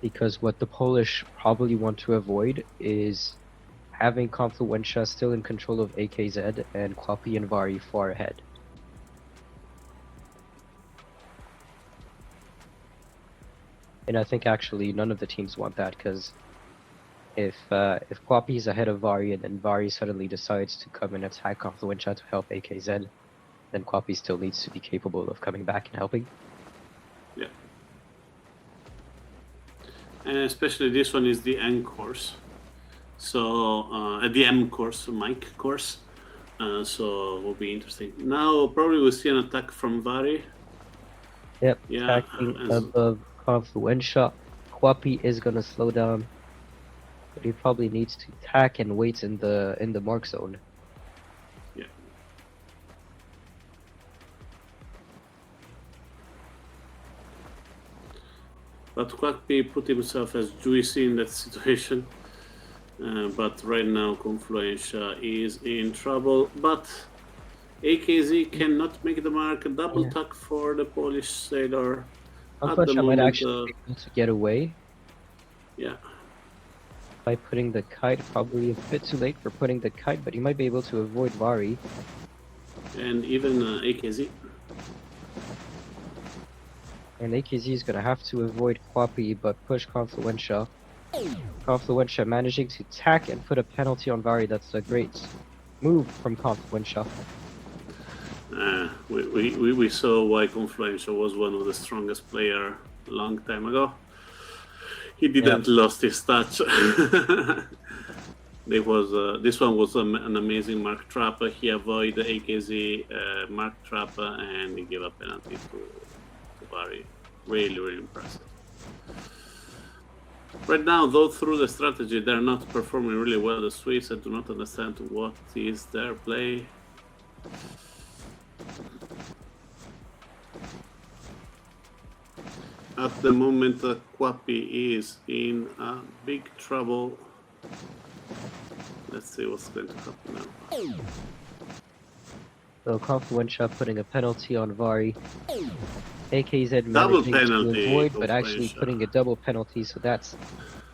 Because what the Polish probably want to avoid is having Confluentia still in control of AKZ and Kwapi and Vari far ahead. And I think actually none of the teams want that, because if Kwapi is ahead of Vari and then Vari suddenly decides to come and attack Confluentia to help AKZ, then Kwapi still needs to be capable of coming back and helping. Yeah. And especially this one is the N course. So the M course, Mike course. So it will be interesting. Now probably we'll see an attack from Vari. Yep, yeah, attacking above Confluentia. Kwapi is gonna slow down, but he probably needs to attack and wait in the mark zone. Yeah. But Kwapi put himself as juicy in that situation. But right now Confluentia is in trouble. But AKZ cannot make the mark. A double tuck for the Polish sailor. Confluentia might actually be able to get away. Yeah. By putting the kite, probably a bit too late for putting the kite, but he might be able to avoid Vari. And even AKZ. And AKZ is going to have to avoid Kwapi, but push Confluentia. Confluentia managing to attack and put a penalty on Vari. That's a great move from Confluentia. We saw why Confluentia was one of the strongest player a long time ago. He didn't lost his touch. This one was an amazing mark trap. He avoided the AKZ mark trap and he gave a penalty to Vari. Really, really impressive. Right now, though, through the strategy, they're not performing really well. The Swiss, I do not understand what is their play. At the moment, Kwapi is in big trouble. Let's see what's going to happen now. So Confluentia putting a penalty on Vari. AKZ double managing penalty to avoid, but actually putting a double penalty. So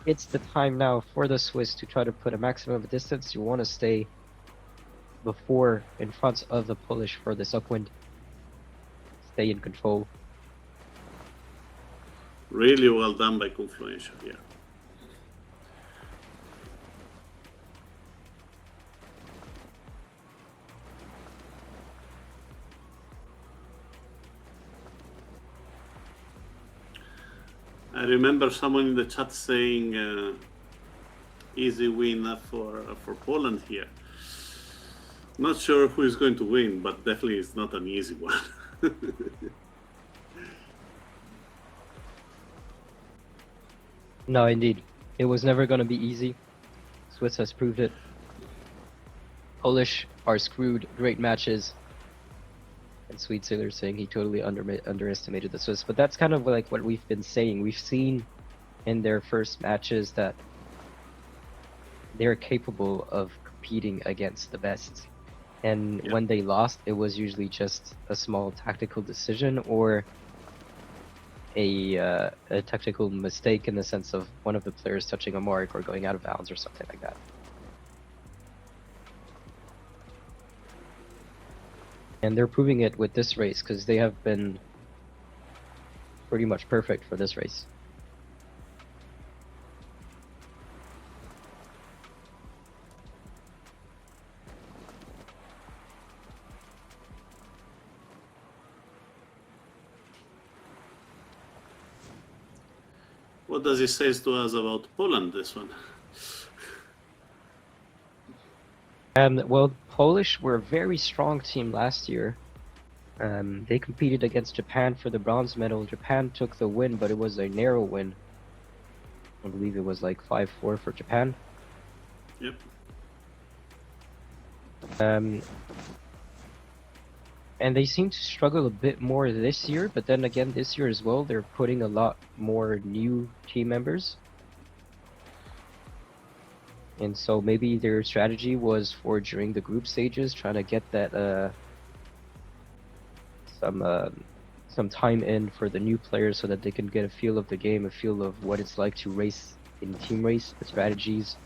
it's the time now for the Swiss to try to put a maximum of distance. You want to stay in front of the Polish for this upwind. Stay in control. Really well done by Confluentia here. I remember someone in the chat saying easy win for Poland here. Not sure who is going to win, but definitely it's not an easy one. No, indeed. It was never going to be easy. Swiss has proved it. Polish are screwed. Great matches. And Sweet Sailor saying he totally underestimated the Swiss. But that's kind of like what we've been saying. We've seen in their first matches that they're capable of competing against the best. And when they lost, it was usually just a small tactical decision or a tactical mistake in the sense of one of the players touching a mark or going out of bounds or something like that. And they're proving it with this race because they have been pretty much perfect for this race. What does he say to us about Poland, this one? Well, Polish were a very strong team last year. They competed against Japan for the bronze medal. Japan took the win, but it was a narrow win. I believe it was like 5-4 for Japan. Yep. And they seem to struggle a bit more this year, but then again, this year as well, they're putting a lot more new team members. And so maybe their strategy was for during the group stages, trying to get that some time in for the new players so that they can get a feel of the game, a feel of what it's like to race in team race, the strategies.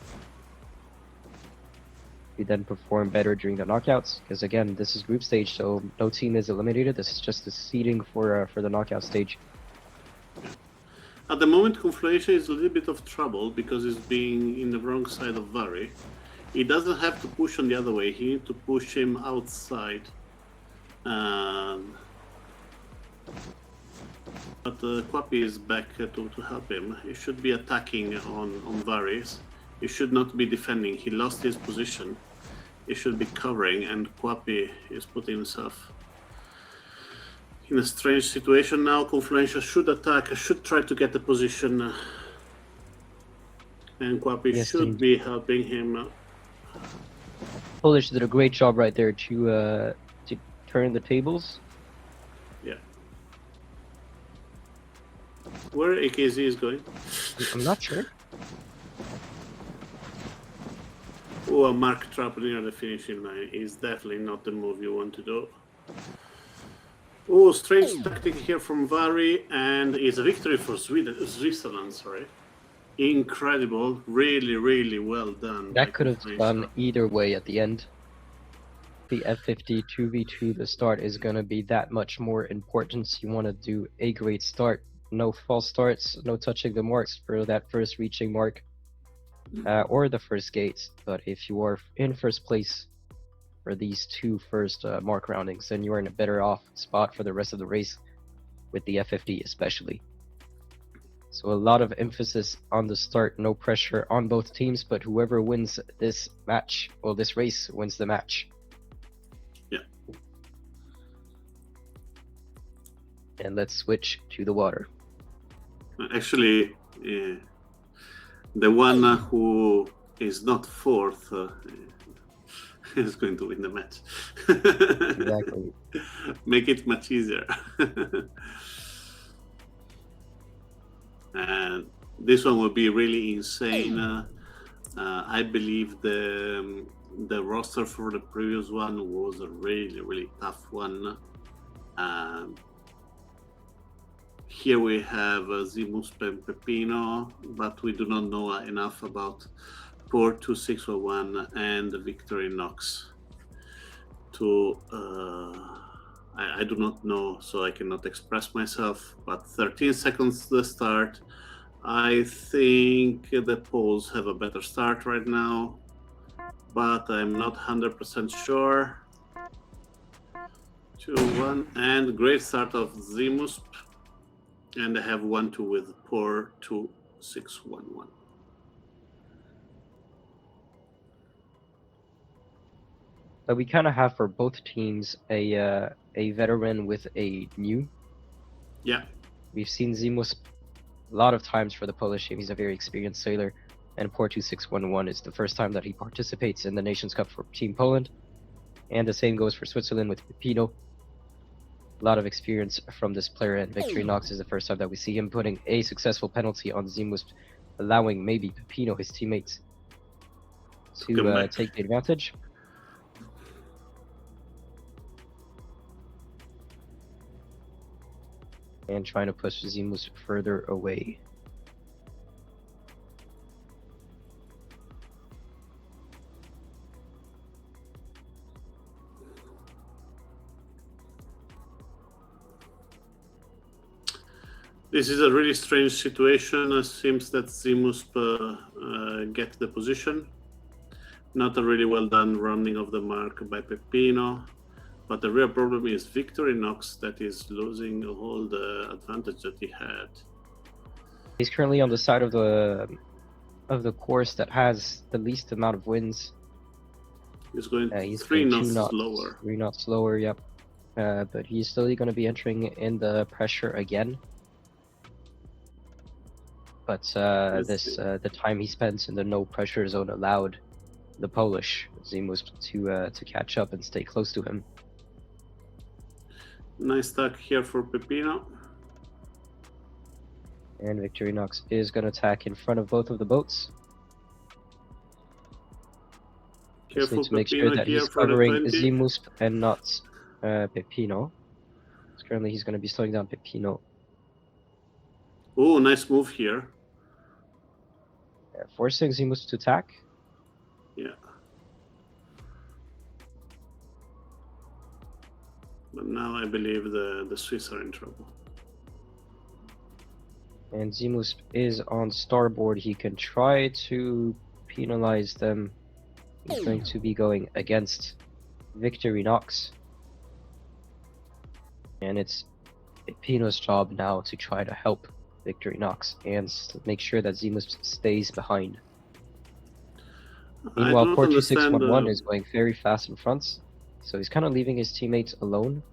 We then perform better during the knockouts, because again, this is group stage, so no team is eliminated. This is just the seeding for the knockout stage. At the moment, Confluentia is a little bit of trouble because he's being in the wrong side of Vary. He doesn't have to push on the other way. He needs to push him outside. But Kwapi is back to help him. He should be attacking on Varys. He should not be defending. He lost his position. He should be covering, and Kwapi is putting himself in a strange situation now. Confluentia should attack, should try to get the position, and Kwapi should be helping him. Polish did a great job right there to turn the tables. Yeah. Where AKZ is going? I'm not sure. Oh, a mark trap near the finishing line is definitely not the move you want to do. Oh, strange tactic here from Vary, and it's a victory for Switzerland, sorry. Incredible, really, really well done. That could have gone either way at the end. The F50 2v2, the start is going to be that much more important. You want to do a great start. No false starts, no touching the marks for that first reaching mark. Or the first gates, but if you are in first place for these two first mark roundings, then you are in a better off spot for the rest of the race, with the F50 especially. So a lot of emphasis on the start, no pressure on both teams, but whoever wins this match, or this race, wins the match. Yeah. And let's switch to the water. Actually, the one who is not fourth is going to win the match. Exactly. Make it much easier. And this one will be really insane. I believe the roster for the previous one was a really, really tough one. Here we have Zimus and Pepino, but we do not know enough about Poor 2601 and Victory Knox. I do not know, so I cannot express myself, but 13 seconds to the start. I think the Poles have a better start right now, but I'm not 100% sure. 2-1, and great start of Zimus. And I have 1-2 with Poor 2611. So we kind of have for both teams a veteran with a new. Yeah. We've seen Zimus a lot of times for the Polish team. He's a very experienced sailor, and Poor 2611 is the first time that he participates in the Nations Cup for Team Poland. And the same goes for Switzerland with Pepino. a lot of experience from this player, and Victorinox is the first time that we see him putting a successful penalty on Zimus, allowing maybe Peppino, his teammates, come to back. take the advantage. And trying to push Zimus further away. This is a really strange situation. It seems that Zimus get the position. Not a really well done running of the mark by Peppino. But the real problem is Victorinox that is losing all the advantage that he had. He's currently on the side of the course that has the least amount of wins. He's going He's 3 going knots 2 knots slower. 3 knots slower, yep. But he's slowly going to be entering in the pressure again. But the time he spends in the no pressure zone allowed the Polish Zimus to catch up and stay close to him. Nice tuck here for Peppino. And Victorinox is going to attack in front of both of the boats. Just Careful need to make sure Peppino that here he's for the covering 20. Zimus and not Peppino. Currently he's going to be slowing down Peppino. Oh, nice move here. Forcing Zimus to attack. Yeah. But now I believe the Swiss are in trouble. And Zimus is on starboard. He can try to penalize them. He's going to be going against Victorinox. And it's Peppino's job now to try to help Victorinox and make sure that Zimus stays behind. Meanwhile, Port 2611 is going very fast in front, so he's kind of leaving his teammates alone.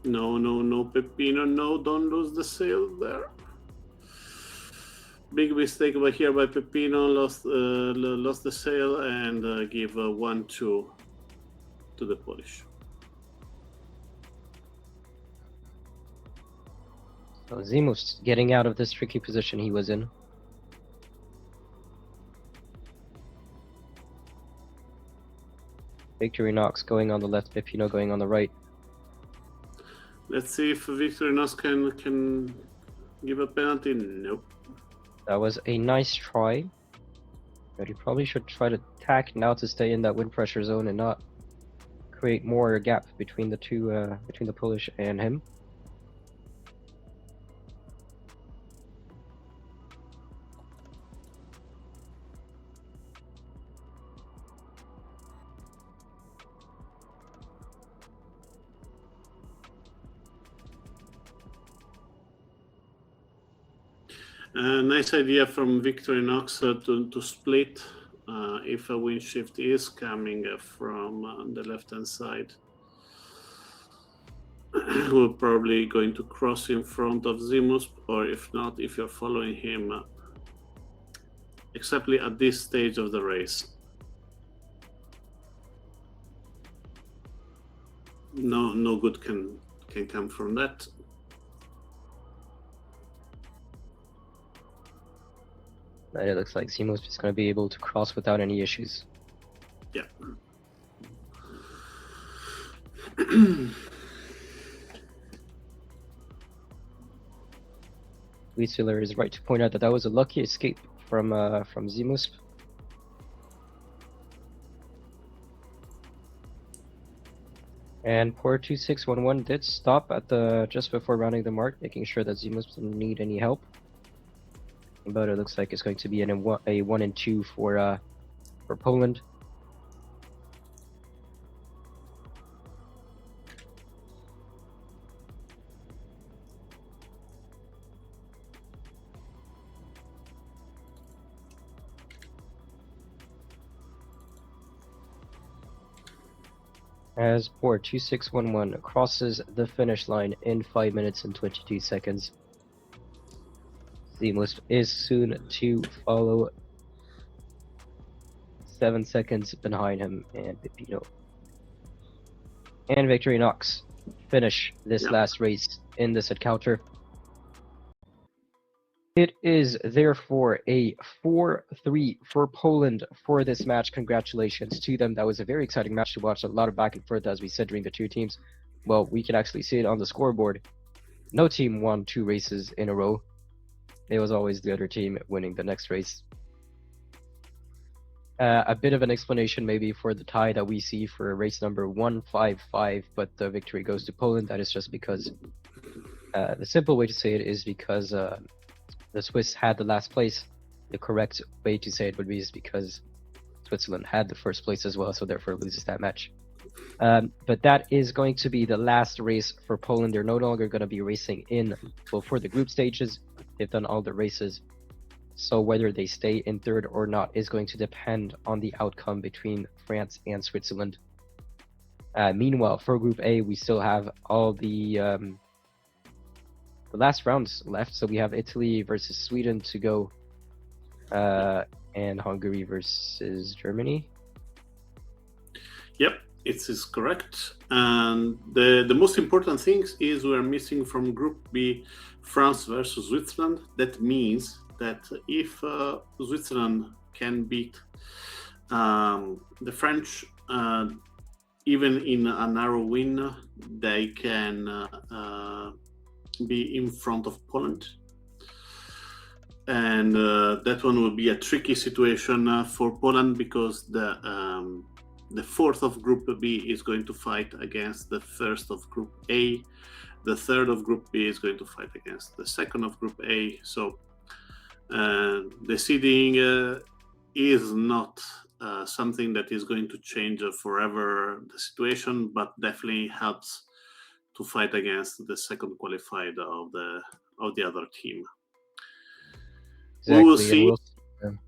No, Peppino, no, don't lose the sail there. Big mistake by here by Peppino, lost the sail and give 1-2 to the Polish. So Zimus getting out of this tricky position he was in. Victorinox going on the left, Peppino going on the right. Let's see if Victorinox can give a penalty. Nope. That was a nice try, but he probably should try to tack now to stay in that wind pressure zone and not create more gap between the two, between the Polish and him. Nice idea from Victorinox to split if a wind shift is coming from the left-hand side. We're probably going to cross in front of Zimus, or if not, if you're following him exactly at this stage of the race. No good can come from that. It looks like Zimus is going to be able to cross without any issues. Yeah. Wheatsealer is right to point out that that was a lucky escape from Zimus. And Port 2611 did stop at the just before rounding the mark, making sure that Zimus didn't need any help. But it looks like it's going to be a 1 and 2 for Poland. As Port 2611 crosses the finish line in 5 minutes and 22 seconds. Zimus is soon to follow 7 seconds behind him and Pipino. And Victorinox finish this last race in this encounter. It is therefore a 4-3 for Poland for this match. Congratulations to them. That was a very exciting match to watch. A lot of back and forth, as we said, during the two teams. Well, we can actually see it on the scoreboard. No team won 2 races in a row. It was always the other team winning the next race. A bit of an explanation maybe for the tie that we see for race number 155, but the victory goes to Poland. That is just because the simple way to say it is because the Swiss had the last place. The correct way to say it would be is because Switzerland had the first place as well, so therefore loses that match. But that is going to be the last race for Poland. They're no longer going to be racing for the group stages. They've done all the races. So whether they stay in third or not is going to depend on the outcome between France and Switzerland. Meanwhile, for Group A, we still have all the last rounds left. So we have Italy versus Sweden to go, and Hungary versus Germany. Yep, it is correct. And the most important thing is we're missing from Group B France versus Switzerland. That means that if Switzerland can beat the French, even in a narrow win, they can be in front of Poland. And that one will be a tricky situation for Poland because the fourth of Group B is going to fight against the first of Group A. The third of Group B is going to fight against the second of Group A. So the seeding is not something that is going to change forever the situation, but definitely helps to fight against the second qualified of the other team. Exactly. We will see.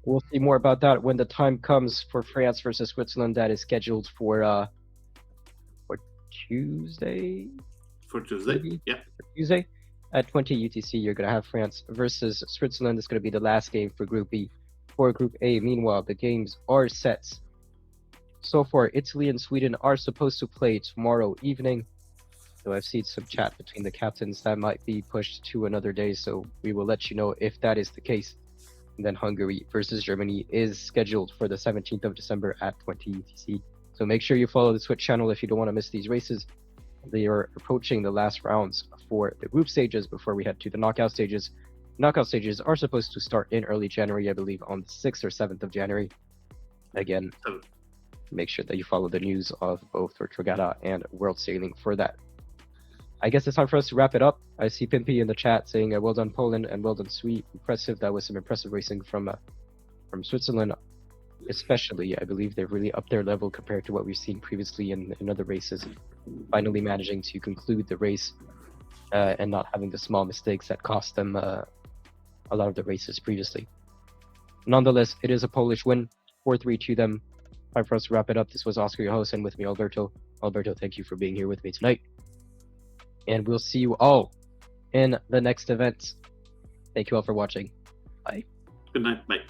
We'll see more about that when the time comes for France versus Switzerland. That is scheduled for Tuesday. For Tuesday, maybe? Yeah. For Tuesday at 20 UTC, you're going to have France versus Switzerland. It's going to be the last game for Group B. For Group A, meanwhile, the games are set. So far, Italy and Sweden are supposed to play tomorrow evening. So I've seen some chat between the captains that might be pushed to another day. So we will let you know if that is the case. And then Hungary versus Germany is scheduled for the 17th of December at 20 UTC. So make sure you follow the Twitch channel if you don't want to miss these races. They are approaching the last rounds for the group stages before we head to the knockout stages. Knockout stages are supposed to start in early January, I believe, on the 6th or 7th of January. Again, make sure that you follow the news of both Retrogata and World Sailing for that. I guess it's time for us to wrap it up. I see Pimpy in the chat saying, well done Poland and well done Sweden. Impressive. That was some impressive racing from Switzerland, especially. I believe they've really upped their level compared to what we've seen previously in other races. Finally managing to conclude the race and not having the small mistakes that cost them a lot of the races previously. Nonetheless, it is a Polish win, 4-3 to them. Time for us to wrap it up. This was Oscar, your host, and with me, Alberto. Alberto, thank you for being here with me tonight. And we'll see you all in the next event. Thank you all for watching. Bye. Good night. Bye.